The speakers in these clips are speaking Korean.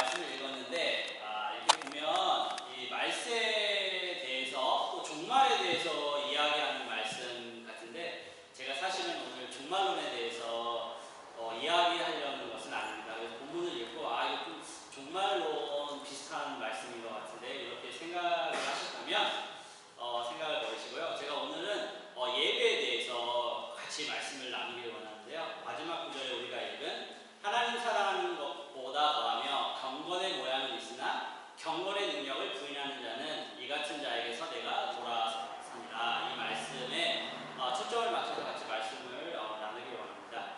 말씀을 읽었는데 이렇게 보면 이 말세에 대해서 또 종말에 대해서 이야기하는 말씀 같은데 제가 사실은 오늘 종말론에 대해서 이야기하려는 것은 아닙니다. 그래서 본문을 읽고 이거 좀 종말론 비슷한 말씀인 것 같은데 이렇게 생각을 하셨다면 생각을 버리시고요. 제가 오늘은 예배에 대해서 같이 말씀을 나누길 원하는데요. 마지막 구절에 우리가 읽은 하나님 사랑하는 것보다 더하며 경건의 모양은 있으나 경건의 능력을 부인하는 자는 이 같은 자에게서 내가 돌아섭니다. 이 말씀에 초점을 맞춰서 같이 말씀을 나누길 원합니다.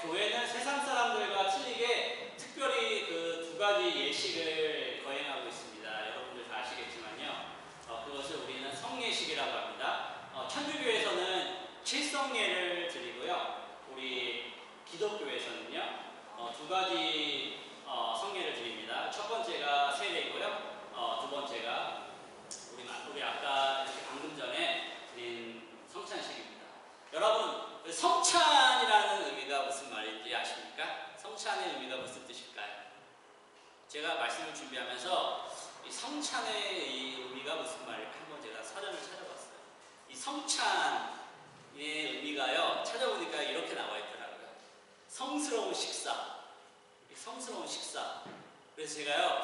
교회는 세상 사람들과 틀리게 특별히 그 두 가지 예식을 거행하고 있습니다. 여러분들 다 아시겠지만요. 그것을 우리는 성예식이라고 합니다. 천주교에서는 칠성예를 드리고요. 우리 기독교에서는요. 두 가지 성례를 드립니다. 첫 번째가 세례이고요. 두 번째가 우리 아까 이렇게 방금 전에 드린 성찬식입니다. 여러분, 성찬이라는 의미가 무슨 말인지 아십니까? 성찬의 의미가 무슨 뜻일까요? 제가 말씀을 준비하면서 이 성찬의 의미가 무슨 말일까 한번 제가 사전을 찾아봤어요. 이 성찬의 의미가요. 찾아보니까 이렇게 나와 있더라고요. 성스러운 식사. 성스러운 식사. 그래서 제가요,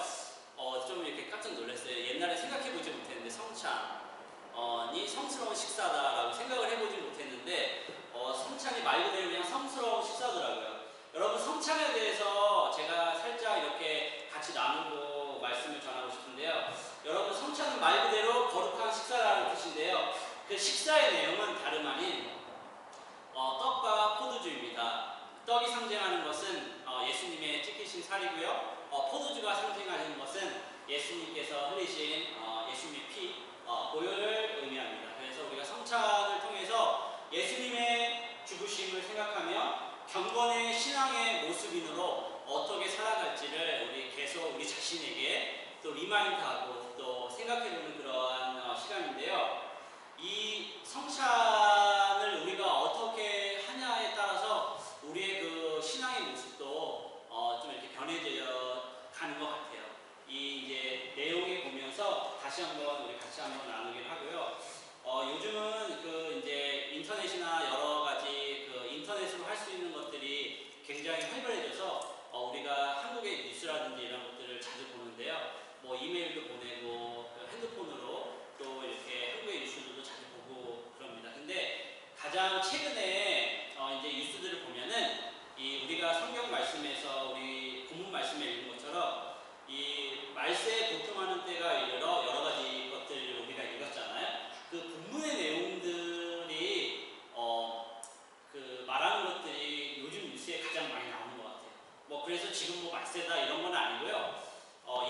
좀 이렇게 깜짝 놀랐어요. 옛날에 생각해보지 못했는데, 성찬이 성스러운 식사다라고 생각을 해보지 못했는데, 성찬이 말 그대로 그냥 성스러운 식사더라고요. 여러분, 성찬에 대해서 제가 살짝 이렇게 같이 나누고 말씀을 전하고 싶은데요. 여러분, 성찬은 말 그대로 거룩한 식사라는 뜻인데요. 그 식사의 내용은 다름 아닌 떡과 포도주입니다. 떡이 상징하는 것은 예수님의 찢기신 살이고요. 포도주가 상징하는 것은 예수님께서 흘리신 예수님의 피, 보혈을 의미합니다. 그래서 우리가 성찬을 통해서 예수님의 죽으심을 생각하며 경건의 신앙의 모습인으로 어떻게 살아갈지를 우리 계속 우리 자신에게 또 리마인드하고 또 생각해보는 그러한 시간인데요. 이 성찬을 우리가 어떻게 하냐에 따라서 우리의 그 신앙의 모습도 좀 이렇게 변해져 가는 것 같아요. 이 이제 내용에 보면서 다시 한번 우리 같이 한번 나누기를 하고요. 요즘은 그 이제 인터넷이나 여러 가지 그 인터넷으로 할 수 있는 것들이 굉장히 활발해져서 우리가 한국의 뉴스라든지 이런 것들을 자주 보는데요. 뭐 이메일도 보내고 핸드폰으로 또 이렇게 한국의 뉴스들도 자주 보고 그럽니다. 근데 가장 최근에 이제 뉴스들을 보면은 우리가 성경 말씀에서 우리 본문 말씀에 읽은 것처럼 이 말세에 고통하는 때가 이르러 여러 가지 것들을 우리가 읽었잖아요. 그 본문의 내용들이 그 말하는 것들이 요즘 뉴스에 가장 많이 나오는 것 같아요. 뭐 그래서 지금 뭐 말세다 이런 건 아니고요.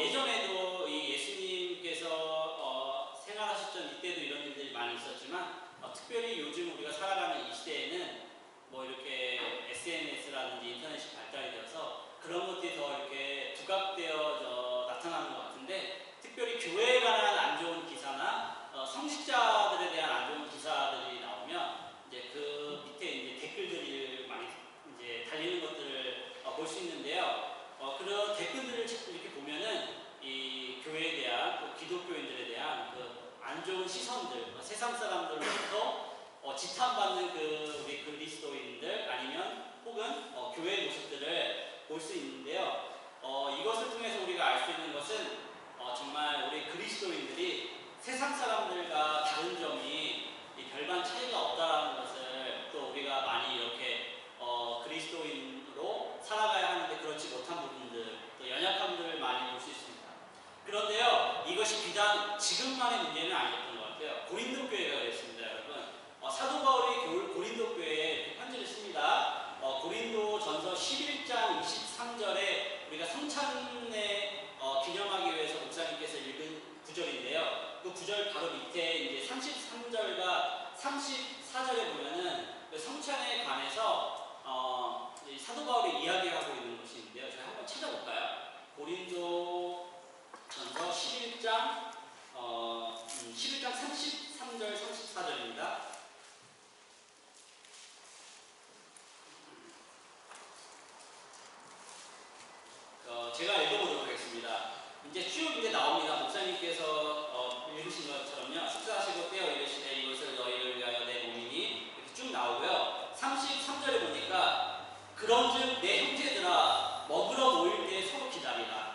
예전에도 이 예수님께서 생활하셨던 이때도 이런 일들이 많이 있었지만 특별히 요즘 우리가 살아가는 이 시대에는 뭐 이렇게 SNS라든지 인터넷이 발달이 되어서 그런 것들이 더 이렇게 부각되어 나타나는 것 같은데 특별히 교회에 관한 안 좋은 기사나 성직자들에 대한 안 좋은 기사들이 나오면 이제 그 밑에 이제 댓글들이 많이 이제 달리는 것들을 볼 수 있는데요. 그런 댓글들을 이렇게 보면은 이 교회에 대한 또 기독교인들에 대한 그 안 좋은 시선들, 세상 사람들로부터 지탄받는 그 우리 그리스도인들 아니면 혹은 교회의 모습들을 볼 수 있는데요. 이것을 통해서 우리가 알 수 있는 것은 정말 우리 그리스도인들이 세상 사람들과 다른 점이 별반 차이가 없다라는 것을 또 우리가 많이 이렇게 그리스도인으로 살아가야 하는데 그렇지 못한 부분들, 또 연약한 부분들을 많이 볼 수 있습니다. 그런데요, 이것이 비단 지금만의 문제는 아니었던 것 같아요. 고린도 교회가 그랬습니다, 여러분. 사도 바울이 고린도 교회에 편지를 씁니다. 고린도 전서 11장 23절에 우리가 성찬에 기념하기 위해서 목사님께서 읽은 구절인데요. 그 구절 바로 밑에 이제 33절과 34절에 보면은 그 성찬에 관해서 사도 바울이 이야기하고 있는 것이 있는데요. 저희 한번 찾아볼까요? 고린도 전서 11장 33절 34절입니다. 제가 읽어보도록 하겠습니다. 이제 쭉 이제 나옵니다. 목사님께서 읽으신 것처럼요. 식사하시고 떼어 이르시되 이것을 너희를 위하여 내 몸이니 이렇게 쭉 나오고요. 33절에 보니까 그런즉 내 형제들아 먹으러 모일 때 서로 기다리라.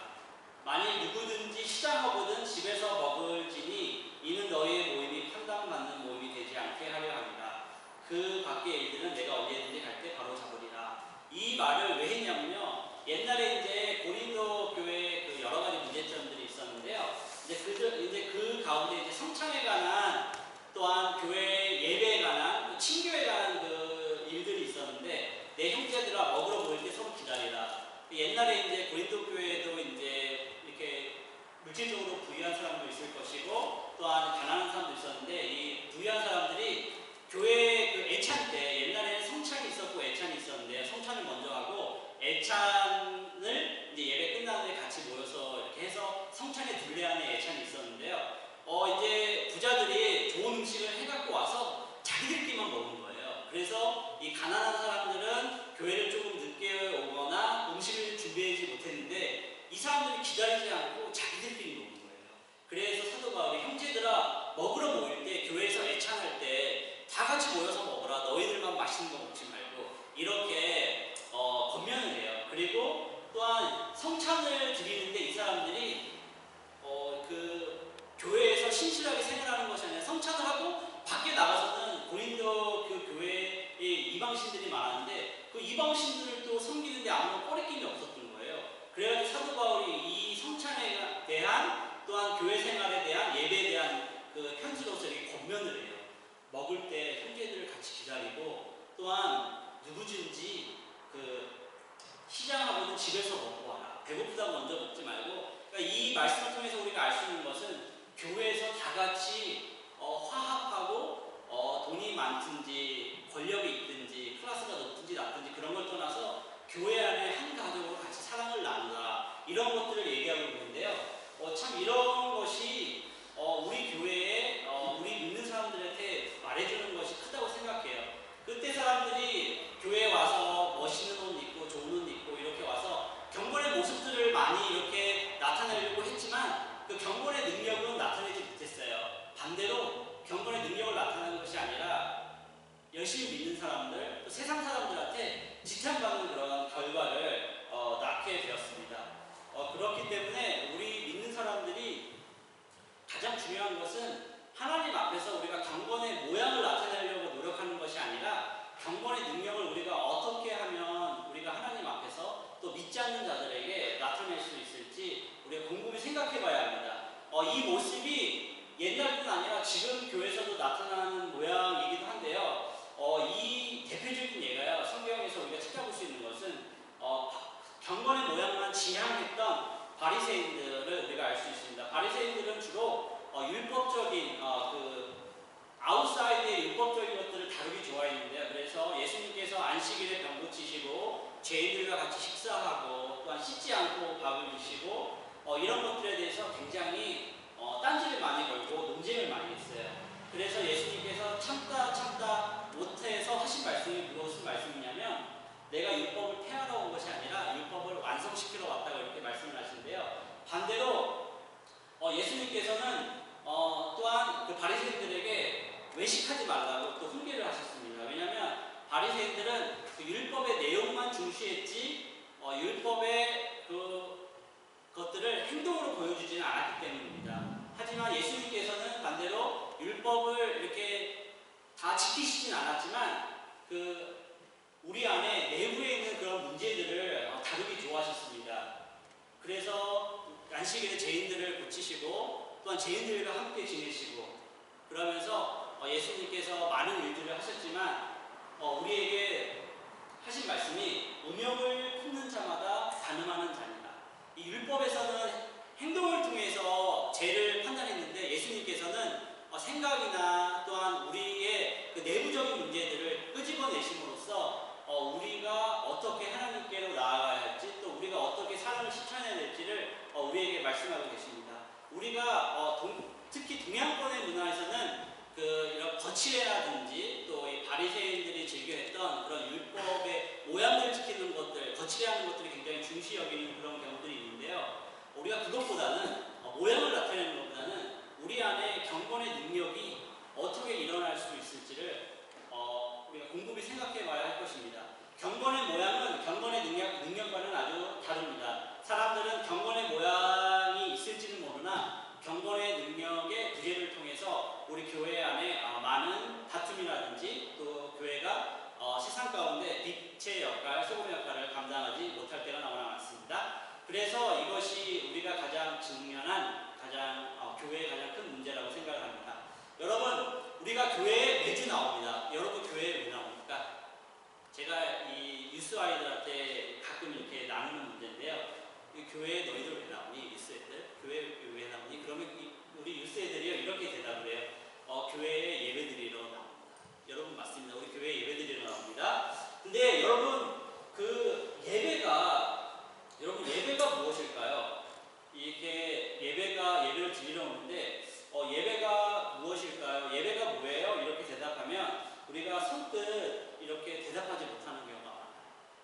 만일 누구든지 시장하거든 집에서 먹을지니 이는 너희의 모임이 판단받는 모임이 되지 않게 하려 합니다. 그 밖의 일들은 내가 언제든지 갈 때 바로 잡으리라. 이 말을 왜 했냐면요. 옛날에 이제 고린도 교회에 그 여러 가지 문제점들이 있었는데요. 이제 그 가운데 이제 성찬에 관한 또한 교회 예배에 관한 친교에 관한 그 일들이 있었는데 내 형제들아 먹으러 모일 때 서로 기다리라. 옛날에 이제 고린도 교회에도 이제 이렇게 물질적으로 부유한 사람도 있을 것이고 또한 가난한 사람도 있었는데 이 부유한 사람들이 교회 그 애찬 때 옛날에는 성찬이 있었고 애찬이 있었는데 성찬을 먼저 하고 애찬을 이제 예배 끝난 후에 같이 모여서 이렇게 해서 성찬의 둘레 안에 애찬이 있었는데요. 이제 부자들이 좋은 음식을 해갖고 와서 자기들끼리만 먹은 거예요. 그래서 이 가난한 사람들은 교회를 조금 늦게 오거나 음식을 준비하지 못했는데 이 사람들이 기다리지 않고 자기들끼리 먹은 거예요. 그래서 사도 바울이 형제들아 먹으러 모일 때 교회에서 애찬할 때 다 같이 모여서 먹어라. 너희들만 맛있는 거 먹지 말고 이렇게 권면을 해요. 그리고 또한 성찬을 드리는데 이 사람들이 그 교회에서 신실하게 생활하는 것이 아니라 성찬을 하고 밖에 나가서는 고린도 그 교회에 이방신들이 많았는데 그 이방신들을 또 섬기는데 아무런 꺼리낌이 없었던 거예요. 그래가지고 사도 바울이 이 성찬에 대한 또한 교회 생활에 대한 예배에 대한 그 편지로서 이렇게 권면을 해요. 먹을 때 형제들을 같이 기다리고 또한 누구든지 그 시장하고는 집에서 먹고 와라. 배고프다고 먼저 먹지 말고. 그러니까 이 말씀을 통해서 우리가 알 수 있는 것은 교회에서 다 같이 화합하고 돈이 많든지 권력이 있든지 클래스가 높든지 낮든지 그런 걸 떠나서 교회 안에 한 가족으로 같이 사랑을 나누라. 이런 것들을 얘기하고 있는데요. 참 이런 것이 우리 교회에 우리 믿는 사람들한테 말해주는 것이 크다고 생각해요. 그때 사람들이 교회에 와서 멋있는 옷 입고 좋은 옷 입고 이렇게 와서 경건의 모습들을 많이 이렇게 나타내려고 했지만 그 경건의 능력은 나타내지 못했어요. 반대로 경건의 능력을 나타내는 것이 아니라 열심히 믿는 사람들, 또 세상 사람들한테 지탄받는 그런 결과를 낳게 되었습니다. 그렇기 때문에 우리 믿는 사람들이 가장 중요한 것은 하나님 앞에서 우리가 경건의 모양을 나타내려고 노력하는 것이 아니라 경건의 능력을 우리가 어떻게 하면 우리가 하나님 앞에서 또 믿지 않는 자들에게 나타낼 수 있을지 우리가 곰곰이 생각해 봐야 합니다. 이 모습이 옛날뿐 아니라 지금 교회에서도 나타나는 모양이기도 한데요. 이 대표적인 예가요. 성경에서 우리가 찾아볼 수 있는 것은 경건의 모양만 지향했던 바리새인들을 우리가 알 수 있습니다. 바리새인들은 주로 율법적인 그 아웃사이드의 율법적인 것들을 다루기 좋아했는데요. 그래서 예수님께서 안식일에 병 고치시고 죄인들과 같이 식사하고 또한 씻지 않고 밥을 드시고 이런 것들에 대해서 굉장히 딴지를 많이 걸고 논쟁을 많이 했어요. 그래서 예수님께서 참다 못해서 하신 말씀이 무슨 말씀이냐면 내가 율법을 폐하러 온 것이 아니라 율법을 완성시키러 왔다고 이렇게 말씀을 하시는데요. 반대로 예수님께서는 또한 그 바리새인들에게 외식하지 말라고 또 훈계를 하셨습니다. 왜냐하면 바리새인들은 그 율법의 내용만 중시했지 율법의 그 것들을 행동으로 보여주지는 않았기 때문입니다. 하지만 예수님께서는 반대로 율법을 이렇게 다 지키시진 않았지만 그 우리 안에 내부에 있는 그런 문제들을 다루기 좋아하셨습니다. 그래서 안식일에 죄인들을 고치시고 또한 죄인들과 함께 지내시고 그러면서 예수님께서 많은 일들을 하셨지만 우리에게 하신 말씀이 음욕을 품는 자마다 간음하는 자니라. 이 율법에서는 행동을 통해서 죄를 판단했는데 예수님께서는 생각이나 또한 우리의 그 내부적인 문제들을 끄집어내심으로써 우리가 어떻게 하나님께로 나아가야 할지 또 우리가 어떻게 사랑을 실천해야 될지를 우리에게 말씀하고 계십니다. 우리가 특히 동양권의 문화에서는 그 이런 거칠애라든지 또 이 바리새인들이 즐겨했던 그런 율법의 모양을 지키는 것들, 거칠애하는 것들이 굉장히 중시 여기는 그런 경우들이 있는데 우리가 그것보다는 모양을 나타내는 것보다는 우리 안에 경건의 능력이 어떻게 일어날 수 있을지를 우리가 곰곰이 생각해 봐야 할 것입니다. 경건의 모양은 경건의 능력과는 아주 다릅니다. 사람들은 경건의 모양이 있을지는 모르나 경건의 능력의 구제를 통해서 우리 교회 안에 많은 다툼이라든지 또 교회가 세상 가운데 빛의 역할, 소금의 역할을 감당하지 못할 때가 너무나 많습니다. 그래서 이것이 우리가 가장 직면한 교회의 가장 큰 문제라고 생각을 합니다. 여러분, 우리가 교회에 매주 나옵니다. 여러분 교회에 왜 나옵니까? 제가 이 유스 아이들한테 가끔 이렇게 나누는 문제인데요. 이 교회에 너희들 왜 나오니? 유스 애들? 교회에 왜 나오니? 그러면 우리 유스 애들이요 이렇게 대답을 해요. 교회에 예배드리러 나옵니다. 여러분 맞습니다. 우리 교회에 예배드리러 나옵니다. 근데 여러분 그 예배가 무엇일까요? 이렇게 예배를 드리러 오는데 예배가 무엇일까요? 예배가 뭐예요? 이렇게 대답하면 우리가 선뜻 이렇게 대답하지 못하는 경우가 많아요.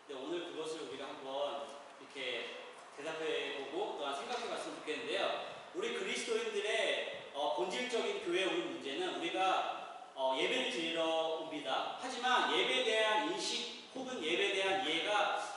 근데 오늘 그것을 우리가 한번 이렇게 대답해보고 또한 생각해봤으면 좋겠는데요. 우리 그리스도인들의 본질적인 교회에 오는 문제는 우리가 예배를 드리러 옵니다. 하지만 예배에 대한 인식 혹은 예배에 대한 이해가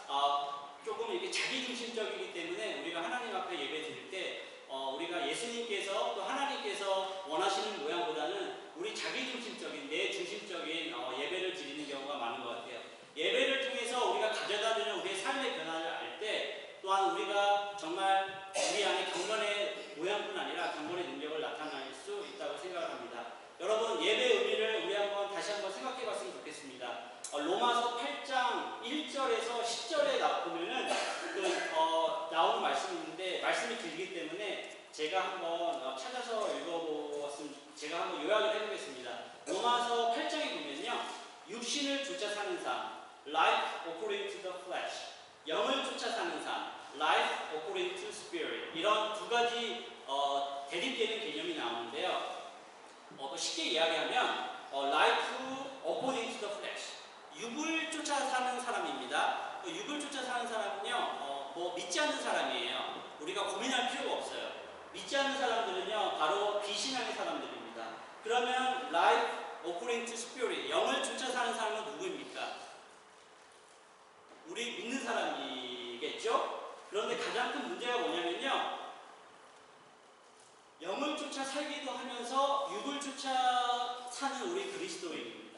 조금 이렇게 자기중심적이기 때문에 우리가 하나님 앞에 예배 드릴 때 우리가 예수님께서 또 하나님께서 원하시는 모양보다는 우리 자기중심적인 내 중심적인 예배를 드리는 경우가 많은 것 같아요. 예배를 통해서 우리가 가져다 주는 우리의 삶의 변화를 알 때 또한 우리가 정말 우리 안에 경건의 모양뿐 아니라 경건의 능력을 나타낼 수 있다고 생각을 합니다. 여러분 예배의 의미를 우리 다시 한번 생각해 봤으면 좋겠습니다. 로마서 8장 1절에서 10절에 보면은 나오는 말씀이 있는데 말씀이 길기 때문에 제가 한번 찾아서 읽어보았으면 제가 한번 요약을 해보겠습니다. 로마서 8장에 보면요. 육신을 쫓아 사는 삶 Life according to the flesh 영을 쫓아 사는 삶 Life according to spirit 이런 두 가지 대립되는 개념이 나오는데요. 쉽게 이야기하면 Life according to the flesh 육을 쫓아 사는 사람입니다. 육을 쫓아 사는 사람은요, 믿지 않는 사람이에요. 우리가 고민할 필요가 없어요. 믿지 않는 사람들은요, 바로 비신앙의 사람들입니다. 그러면 life according to spirit, 영을 쫓아 사는 사람은 누구입니까? 우리 믿는 사람이겠죠? 그런데 가장 큰 문제가 뭐냐면요, 영을 쫓아 살기도 하면서 육을 쫓아 사는 우리 그리스도인입니다.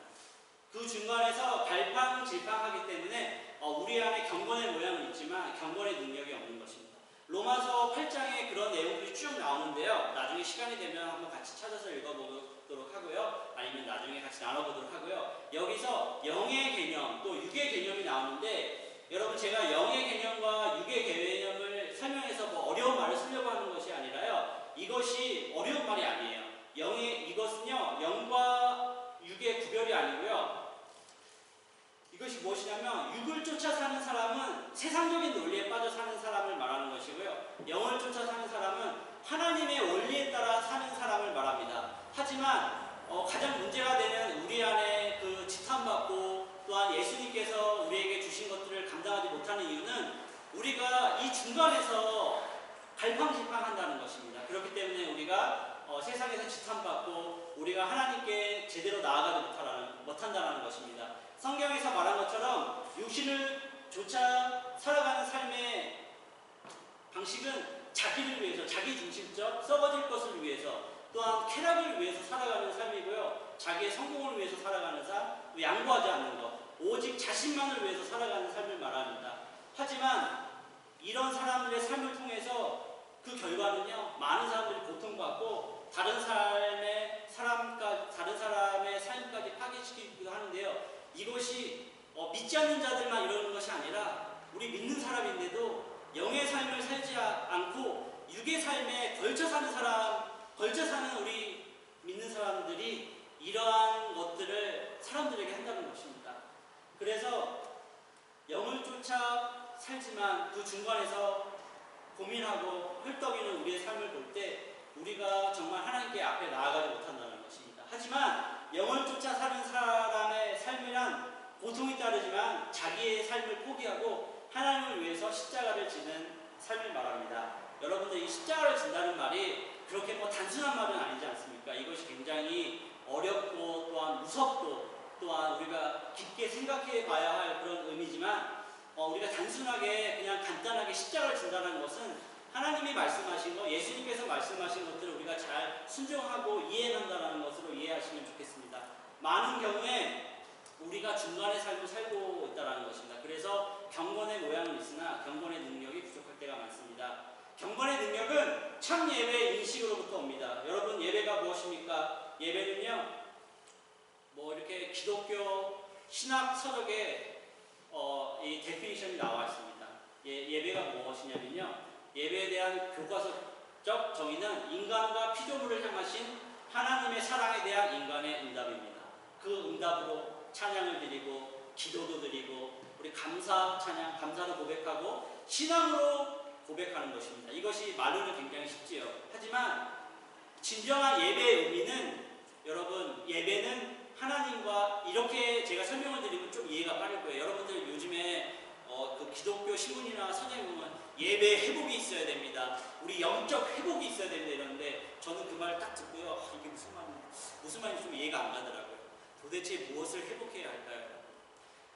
그 중간에서 갈팡질팡하기 때문에 우리 안에 경건의 모양은 있지만 경건의 능력이 없는 것입니다. 로마서 8장에 그런 내용들이 쭉 나오는데요. 나중에 시간이 되면 한번 같이 찾아서 읽어보도록 하고요. 아니면 나중에 같이 나눠보도록 하고요. 여기서 영의 개념 또 육의 개념이 나오는데 여러분 제가 영의 개념과 육의 개념을 설명해서 어려운 말을 쓰려고 하는 것이 아니라요. 이것이 어려운 말이 아니에요. 이것은요. 영과 육의 구별이 아니고요. 이것이 무엇이냐면 육을 쫓아 사는 사람은 세상적인 논리에 빠져 사는 사람을 말하는 것이고요. 영을 쫓아 사는 사람은 하나님의 원리에 따라 사는 사람을 말합니다. 하지만 가장 문제가 되는 우리 안에 그 지탄받고 또한 예수님께서 우리에게 주신 것들을 감당하지 못하는 이유는 우리가 이 중간에서 갈팡질팡한다는 것입니다. 그렇기 때문에 우리가 세상에서 지탄받고 우리가 하나님께 제대로 나아가지 못한다는 것입니다. 성경에서 말한 것처럼 육신을 쫓아 살아가는 삶의 방식은 자기를 위해서, 자기 중심적, 썩어질 것을 위해서, 또한 쾌락을 위해서 살아가는 삶이고요. 자기의 성공을 위해서 살아가는 삶, 양보하지 않는 것, 오직 자신만을 위해서 살아가는 삶을 말합니다. 하지만 이런 사람들의 삶을 통해서 그 결과는요, 많은 사람들이 고통받고 다른 사람의 삶까지 파괴시키기도 하는데요. 이것이 믿지 않는 자들만 이러는 것이 아니라 우리 믿는 사람인데도 영의 삶을 살지 않고 육의 삶에 걸쳐 사는 우리 믿는 사람들이 이러한 것들을 사람들에게 한다는 것입니다. 그래서 영을 쫓아 살지만 그 중간에서 고민하고 헐떡이는 우리의 삶을 볼 때 우리가 정말 하나님께 앞에 나아가지 못한다는 것입니다. 하지만 영을 쫓아 사는 사람의 삶이란 고통이 따르지만 자기의 삶을 포기하고 하나님을 위해서 십자가를 지는 삶을 말합니다. 여러분들 이 십자가를 진다는 말이 그렇게 뭐 단순한 말은 아니지 않습니까? 이것이 굉장히 어렵고 또한 무섭고 또한 우리가 깊게 생각해 봐야 할 그런 의미지만 우리가 단순하게 그냥 간단하게 십자가를 진다는 것은 하나님이 말씀하신 것, 예수님께서 말씀하신 것들을 우리가 잘 순종하고 이해한다는 것으로 이해하시면 좋겠습니다. 많은 경우에 우리가 중간의 삶을 살고 있다는 것입니다. 그래서 경건의 모양은 있으나 경건의 능력이 부족할 때가 많습니다. 경건의 능력은 참 예배 인식으로부터 옵니다. 여러분, 예배가 무엇입니까? 예배는요, 뭐 이렇게 기독교 신학 서적에 이 데피니션이 나와 있습니다. 예배가 무엇이냐면요, 예배에 대한 교과서적 정의는 인간과 피조물을 향하신 하나님의 사랑에 대한 인간의 응답입니다. 그 응답으로 찬양을 드리고 기도도 드리고 우리 감사 찬양, 감사도 고백하고 신앙으로 고백하는 것입니다. 이것이 말로는 굉장히 쉽지요. 하지만 진정한 예배의 의미는, 여러분, 예배는 하나님과, 이렇게 제가 설명을 드리면 좀 이해가 빠를 거예요. 여러분들 요즘에 그 기독교 신문이나 서적에 보면 예배 회복이 있어야 됩니다. 우리 영적 회복이 있어야 됩니다. 이러는데 저는 그 말을 딱 듣고요. 이게 무슨 말인지 좀 이해가 안 가더라고요. 도대체 무엇을 회복해야 할까요?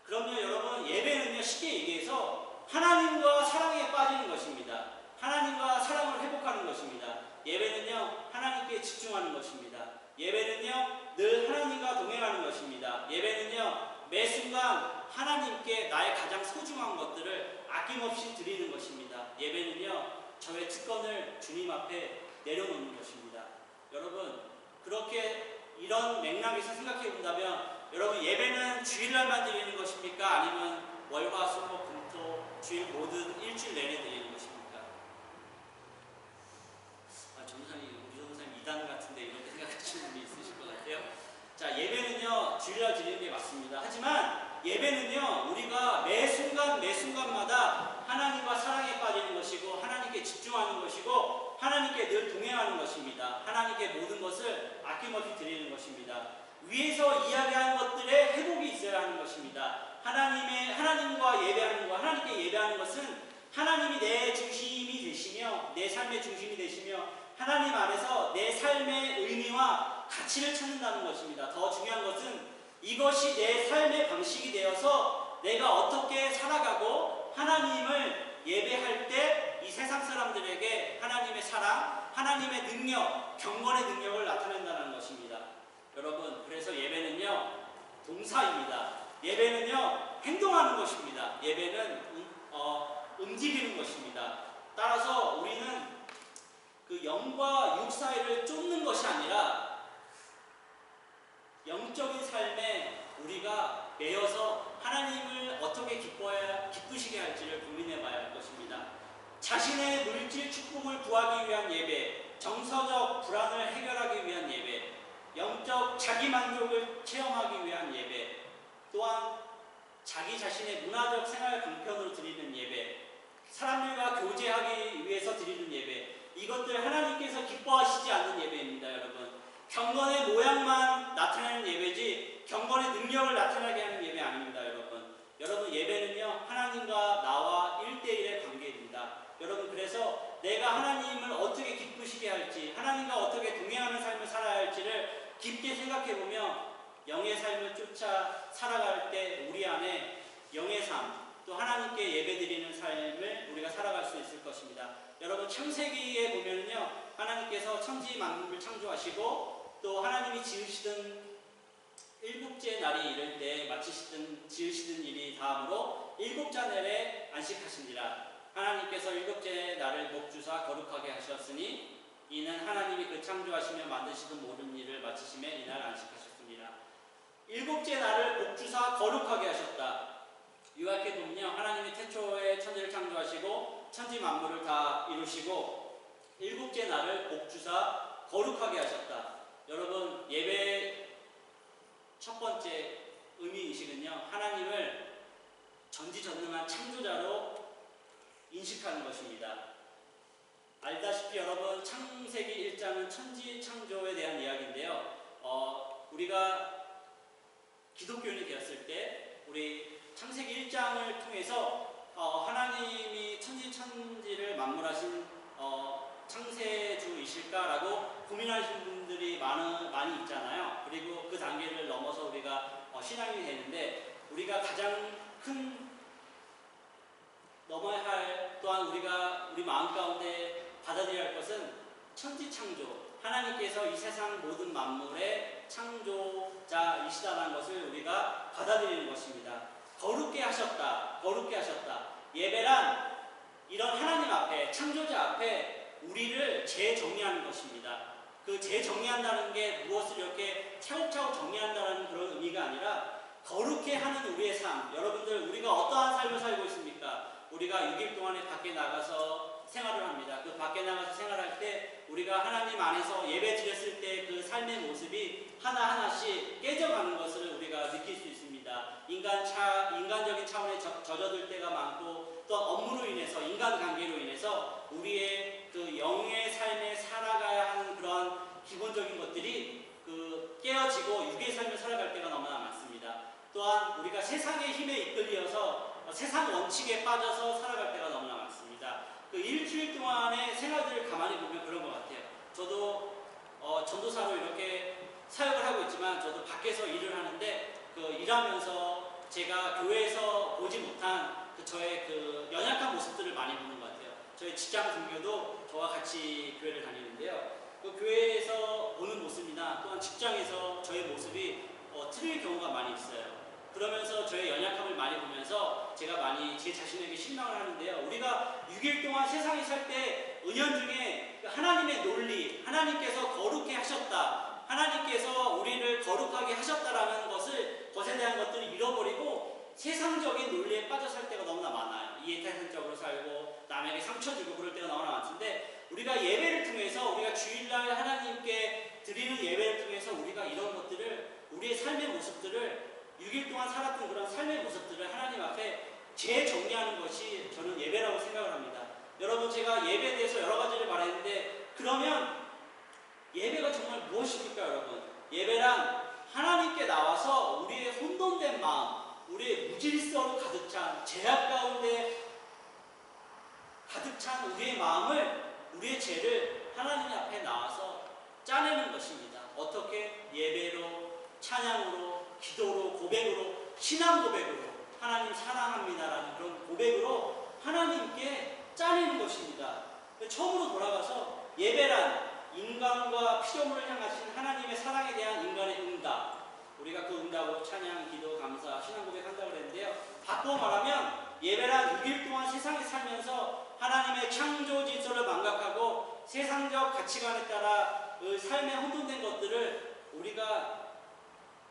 그럼요, 여러분, 예배는요, 쉽게 얘기해서 하나님과 사랑에 빠지는 것입니다. 하나님과 사랑을 회복하는 것입니다. 예배는요, 하나님께 집중하는 것입니다. 예배는요, 늘 하나님과 동행하는 것입니다. 예배는요, 매 순간 하나님께 나의 가장 소중한 것들을 아낌없이 드리는 것입니다. 예배는요, 저의 특권을 주님 앞에 내려놓는 것입니다. 여러분, 그렇게 이런 맥락에서 생각해 본다면, 여러분, 예배는 주일날만 드리는 것입니까? 아니면 월화 수목 금토 주일 모든 일주일 내내 드리는 것입니까? 전도사님, 우리 전도사님 이단 같은데 이렇게 생각하시는 분이 있으실 것 같아요. 자, 예배는요, 주일날 드리는 게 맞습니다. 하지만 예배는요, 우리가 매 순간마다 하나님과 사랑에 빠지는 것이고 하나님께 집중하는 것이고 하나님께 늘 동행하는 것입니다. 하나님께 모든 것을 아낌없이 드리는 것입니다. 위에서 이야기한 것들의 회복이 있어야 하는 것입니다. 하나님과 예배하는 것, 하나님께 예배하는 것은 하나님이 내 중심이 되시며 내 삶의 중심이 되시며 하나님 안에서 내 삶의 의미와 가치를 찾는다는 것입니다. 더 중요한 것은 이것이 내 삶의 방식이 되어서 내가 어떻게 살아가고 하나님을 예배할 때 이 세상 사람들에게 하나님의 사랑, 하나님의 능력, 경건의 능력을 나타낸다는 것입니다. 여러분, 그래서 예배는요, 동사입니다. 예배는요, 행동하는 것입니다. 예배는 움직이는 것입니다. 따라서 우리는 그 영과 육 사이를 쫓는 것이 아니라 영적인 삶에 우리가 매여서 하나님을 어떻게 기쁘시게 할지를 고민해 봐야 할 것입니다. 자신의 물질 축복을 구하기 위한 예배, 정서적 불안을 해결하기 위한 예배, 영적 자기 만족을 체험하기 위한 예배, 또한 자기 자신의 문화적 생활 강편으로 드리는 예배, 사람들과 교제하기 위해서 드리는 예배, 이것들 하나님께서 기뻐하시지 않는 예배입니다. 여러분, 경건의 모양만 나타내는 예배지 경건의 능력을 나타나게 하는 예배 아닙니다. 여러분, 예배는요, 하나님과 나와 1대1의 관계입니다. 여러분, 그래서 내가 하나님을 어떻게 기쁘시게 할지, 하나님과 어떻게 동행하는 삶을 살아야 할지를 깊게 생각해보며 영의 삶을 쫓아 살아갈 때 우리 안에 영의 삶, 또 하나님께 예배드리는 삶을 우리가 살아갈 수 있을 것입니다. 여러분, 창세기에 보면은요, 하나님께서 천지 만물을 창조하시고 또 하나님이 지으시던 일곱째 날이 이를 때 지으시던 일이 다음으로 일곱째 날에 안식하시니라. 하나님께서 일곱째 날을 복주사 거룩하게 하셨으니 이는 하나님이 그 창조하시며 만드시던 모든 일을 마치심에 이날 안식하셨습니다. 일곱째 날을 복주사 거룩하게 하셨다. 요약해 보면요, 하나님이 태초에 천지를 창조하시고 천지 만물을 다 이루시고 일곱째 날을 복주사 거룩하게 하셨다. 여러분, 예배 첫 번째 의미의식은요, 하나님을 전지전능한 창조자로 인식하는 것입니다. 알다시피 여러분, 창세기 1장은 천지 창조에 대한 이야기인데요. 우리가 기독교인이 되었을 때 우리 창세기 1장을 통해서 하나님이 천지를 만물하신 계실까라고 고민하시는 분들이 많이 있잖아요. 그리고 그 단계를 넘어서 우리가 신앙이 되는데, 우리가 가장 큰 넘어야 할, 또한 우리가 우리 마음 가운데 받아들여야 할 것은 천지창조, 하나님께서 이 세상 모든 만물의 창조자이시다라는 것을 우리가 받아들이는 것입니다. 거룩게 하셨다, 거룩게 하셨다. 예배란 이런 하나님 앞에, 창조자 앞에 우리를 재정리하는 것입니다. 그 재정리한다는 게 무엇을 이렇게 차곡차곡 정리한다는 그런 의미가 아니라 거룩해 하는 우리의 삶. 여러분들, 우리가 어떠한 삶을 살고 있습니까? 우리가 6일 동안에 밖에 나가서 생활을 합니다. 그 밖에 나가서 생활할 때 우리가 하나님 안에서 예배 드렸을 때 그 삶의 모습이 하나하나씩 깨져가는 것을 우리가 느낄 수 있습니다. 인간적인 차원에 젖어들 때가 많고, 또 업무로 인해서, 인간관계로 인해서 우리의 그 영의 삶에 살아가야 하는 그런 기본적인 것들이 깨어지고 육의 삶을 살아갈 때가 너무나 많습니다. 또한 우리가 세상의 힘에 이끌려서 세상 원칙에 빠져서 살아갈 때가 너무나 많습니다. 그 일주일 동안의 생활들을 가만히 보면 그런 것 같아요. 저도 전도사로 이렇게 사역을 하고 있지만, 저도 밖에서 일을 하는데 일하면서 제가 교회에서 보지 못한 저의 연약한 모습들을 많이 보는 것 같아요. 저희 직장 동료도 저와 같이 교회를 다니는데요. 그 교회에서 보는 모습이나 또한 직장에서 저의 모습이 틀릴 경우가 많이 있어요. 그러면서 저의 연약함을 많이 보면서 제가 많이 제 자신에게 실망을 하는데요. 우리가 6일 동안 세상에 살 때 은연중에 하나님의 논리, 하나님께서 거룩해 하셨다, 하나님께서 우리를 거룩하게 하셨다라는 것에 대한 것들을 잃어버리고 세상적인 논리에 빠져 살 때가 너무나 많아요. 이해타산적으로 살고 남에게 상처 주고 그럴 때가 너무나 많은데, 우리가 예배를 통해서, 우리가 주일날 하나님께 드리는 예배를 통해서 우리가 이런 것들을, 우리의 삶의 모습들을, 6일 동안 살았던 그런 삶의 모습들을 하나님 앞에 재정리하는 것이 저는 예배라고 생각을 합니다. 여러분, 제가 예배에 대해서 여러 가지를 말했는데, 그러면 예배가 정말 무엇입니까, 여러분? 예배란 하나님께 나와서 우리의 혼돈된 마음, 우리의 무질서로 가득 찬, 죄악 가운데 가득 찬 우리의 마음을, 우리의 죄를 하나님 앞에 나와서 짜내는 것입니다. 어떻게? 예배로, 찬양으로, 기도로, 고백으로, 신앙 고백으로, 하나님 사랑합니다라는 그런 고백으로 하나님께 짜내는 것입니다. 처음으로 돌아가서 예배란 인간과 피조물을 향하신 하나님의 사랑에 대한 인간의 응답, 우리가 그 응답으로 찬양, 기도, 감사, 신앙 고백한다고 그랬는데요. 바꿔 말하면 예배란 6일 동안 세상에 살면서 하나님의 창조 질서를 망각하고 세상적 가치관에 따라 그 삶에 혼돈된 것들을 우리가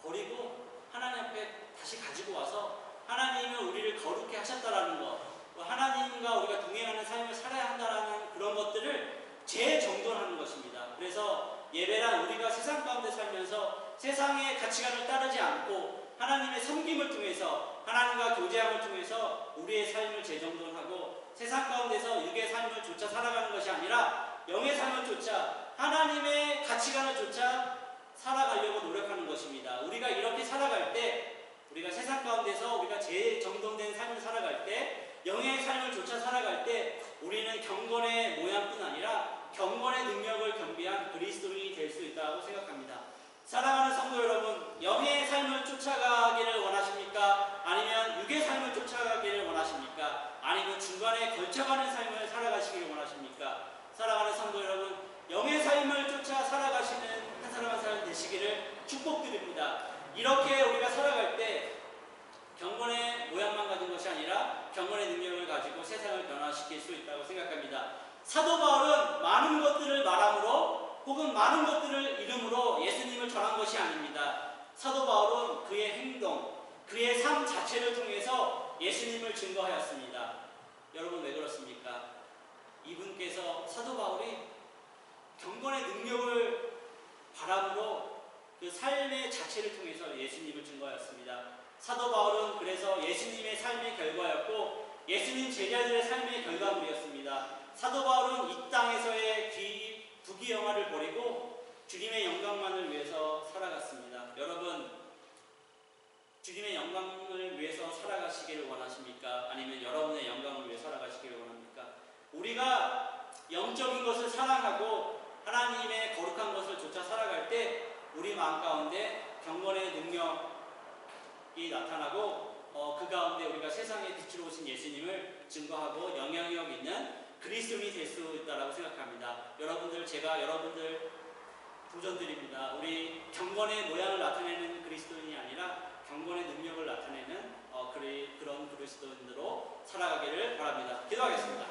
버리고 하나님 앞에 다시 가지고 와서 하나님은 우리를 거룩해 하셨다라는 것, 하나님과 우리가 동행하는 삶을 살아야 한다라는 그런 것들을 재정돈하는 것입니다. 그래서 예배란 우리가 세상 가운데 살면서 세상의 가치관을 따르지 않고 하나님의 섬김을 통해서, 하나님과 교제함을 통해서 우리의 삶을 재정돈하고 세상 가운데서 육의 삶을 쫓아 살아가는 것이 아니라 영의 삶을 쫓아 하나님의 가치관을 쫓아 살아가려고 노력하는 것입니다. 우리가 이렇게 살아갈 때, 우리가 세상 가운데서 우리가 재정돈된 삶을 살아갈 때, 영의 삶을 쫓아 살아갈 때 우리는 경건의 모양뿐 아니라 경건의 능력을 겸비한 그리스도인이 될 수 있다고 생각합니다. 사랑하는 성도 여러분, 영의 삶을 쫓아가기를 원하십니까? 아니면 육의 삶을 쫓아가기를 원하십니까? 아니면 중간에 걸쳐가는 삶을 살아가시기를 원하십니까? 사랑하는 성도 여러분, 영의 삶을 쫓아 살아가시는 한 사람 한 사람 되시기를 축복드립니다. 이렇게 우리가 살아갈 때 경건의 모양만 가진 것이 아니라 경건의 능력을 가지고 세상을 변화시킬 수 있다고 생각합니다. 사도 바울은 많은 것들을 말함으로 혹은 많은 것들을 이름으로 예수님을 전한 것이 아닙니다. 사도 바울은 그의 행동, 그의 삶 자체를 통해서 예수님을 증거하였습니다. 여러분, 왜 그렇습니까? 이분께서, 사도 바울이 경건의 능력을 바람으로 그 삶의 자체를 통해서 예수님을 증거하였습니다. 사도 바울은 그래서 예수님의 삶의 결과였고 예수님 제자들의 삶의 결과물이었습니다. 사도 바울은 이 땅에서의 부귀영화를 버리고 주님의 영광만을 위해서 살아갔습니다. 여러분, 주님의 영광을 위해서 살아가시기를 원하십니까? 아니면 여러분의 영광을 위해 살아가시기를 원합니까? 우리가 영적인 것을 사랑하고 하나님의 거룩한 것을 쫓아 살아갈 때 우리 마음 가운데 경건의 능력이 나타나고 그 가운데 우리가 세상에 빛으로 오신 예수님을 증거하고 영향력 있는 그리스도인이 될 수 있다고 생각합니다. 여러분들, 제가 여러분들 도전드립니다. 우리 경건의 모양을 나타내는 그리스도인이 아니라 경건의 능력을 나타내는 그런 그리스도인으로 살아가기를 바랍니다. 기도하겠습니다.